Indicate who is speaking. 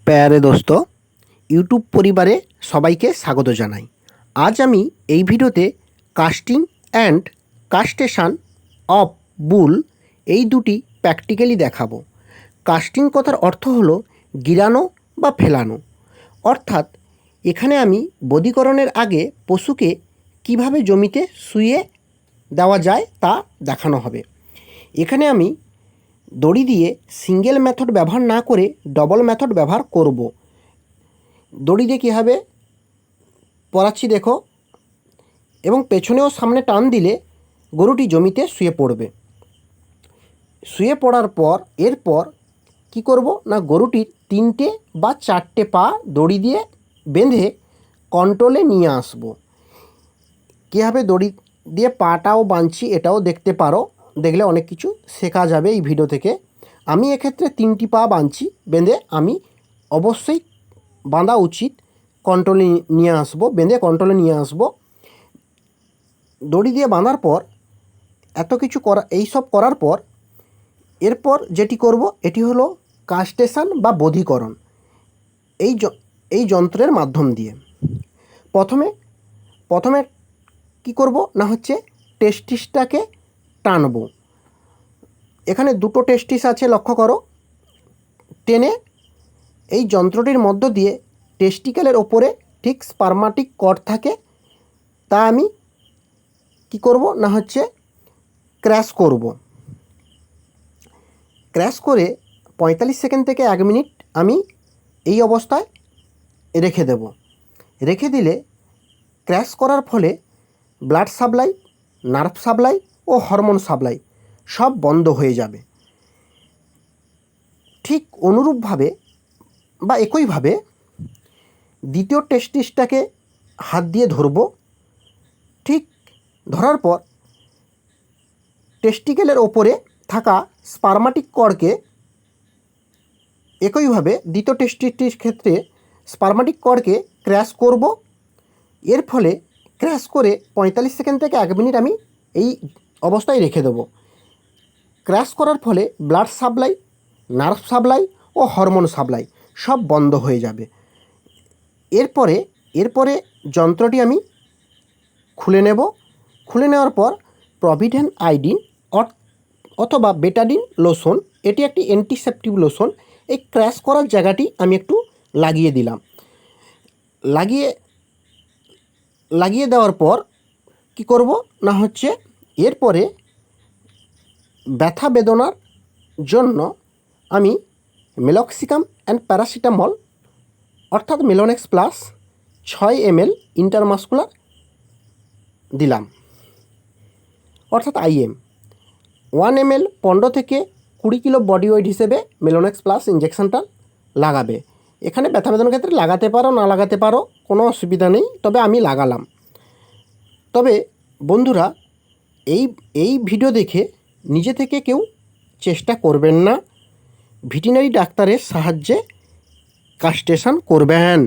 Speaker 1: প্যারে দোস্ত ইউটিউব পরিবারে সবাইকে স্বাগত জানাই। আজ আমি এই ভিডিওতে কাস্টিং অ্যান্ড কাস্টেশন অফ বুল এই দুটি প্র্যাকটিক্যালি দেখাবো। কাস্টিং কথার অর্থ হলো গিরানো বা ফেলানো, অর্থাৎ এখানে আমি বধীকরণের আগে পশুকে কিভাবে জমিতে শুইয়ে দেওয়া যায় তা দেখানো হবে। এখানে আমি দড়ি দিয়ে সিঙ্গেল মেথড ব্যবহার না করে ডবল মেথড ব্যবহার করব। দড়ি দিয়ে কীভাবে পরাচ্ছি দেখো, এবং পেছনেও সামনে টান দিলে গরুটি জমিতে শুয়ে পড়বে। শুয়ে পড়ার পর এরপর কি করব না, গরুটির 3টে বা 4টে পা দড়ি দিয়ে বেঁধে কন্ট্রোলে নিয়ে আসব। কীভাবে দড়ি দিয়ে পাটাও বাঁধছি এটাও দেখতে পারো, দেখলে অনেক কিছু শেখা যাবে এই ভিডিও থেকে। আমি এক্ষেত্রে 3টি পা বাঁধছি, বেঁধে আমি অবশ্যই বাঁধা উচিত, কন্ট্রোলে নিয়ে আসব, বেঁধে কন্ট্রোলে নিয়ে আসব। দড়ি দিয়ে বাঁধার পর এত কিছু এইসব করার পর এরপর যেটি করব এটি হলো কাস্টেশন বা বধীকরণ। এই যন্ত্রের মাধ্যম দিয়ে প্রথমে কি করব না হচ্ছে টেস্টিসটাকে টানবো। এখানে 2টো টেস্টিস আছে, লক্ষ্য করো। টেনে এই যন্ত্রটির মধ্য দিয়ে টেস্টিকেলের ওপরে ঠিক স্পার্মাটিক কর্ড থাকে, তা আমি কি করব না হচ্ছে ক্র্যাশ করব। ক্র্যাশ করে 45 সেকেন্ড থেকে 1 মিনিট আমি এই অবস্থায় রেখে দেব। রেখে দিলে ক্র্যাশ করার ফলে ব্লাড সাপ্লাই, নার্ভ সাপ্লাই ও হরমোন সাপ্লাই সব বন্ধ হয়ে যাবে। ঠিক অনুরূপভাবে বা একইভাবে দ্বিতীয় টেস্টিসটাকে হাত দিয়ে ধরব। ঠিক ধরার পর টেস্টিকেলের ওপরে থাকা স্পার্মাটিক কর্ডকে একইভাবে দ্বিতীয় টেস্টিসটির ক্ষেত্রে স্পার্মাটিক কর্ডকে ক্র্যাশ করব। এর ফলে ক্র্যাশ করে 45 সেকেন্ড থেকে 1 মিনিট আমি এই অবস্থায় রেখে দেব। ক্র্যাশ করার ফলে ব্লাড সাপ্লাই, নার্ভ সাপ্লাই ও হরমোন সাপ্লাই সব বন্ধ হয়ে যাবে। এরপরে যন্ত্রটি আমি খুলে নেব। খুলে নেওয়ার পর প্রভিডেন আয়োডিন অথবা বেটাডিন লোশন, এটি একটি অ্যান্টিসেপটিভ লোশন, এই ক্র্যাশ করার জায়গাটি আমি একটু লাগিয়ে দিলাম। লাগিয়ে দেওয়ার পর কি করব না হচ্ছে এরপরে ব্যথা বেদনার জন্য আমি মেলক্সিকাম অ্যান্ড প্যারাসিটামল অর্থাৎ মেলোনেক্স প্লাস 6 ml ইন্টারমাস্কুলার দিলাম, অর্থাৎ IM 1 ml 15 থেকে 20 কিলো বডি ওয়েট হিসেবে মেলোনেক্স প্লাস ইঞ্জেকশানটা লাগাবে। এখানে ব্যথা বেদনার ক্ষেত্রে লাগাতে পারো, না লাগাতে পারো, কোনো অসুবিধা নেই, তবে আমি লাগালাম। তবে বন্ধুরা, এই ভিডিও দেখে নিজে থেকে কেউ চেষ্টা করবেন না, ভেটেরিনারি ডাক্তারের সাহায্যে কাস্টেশন করবেন।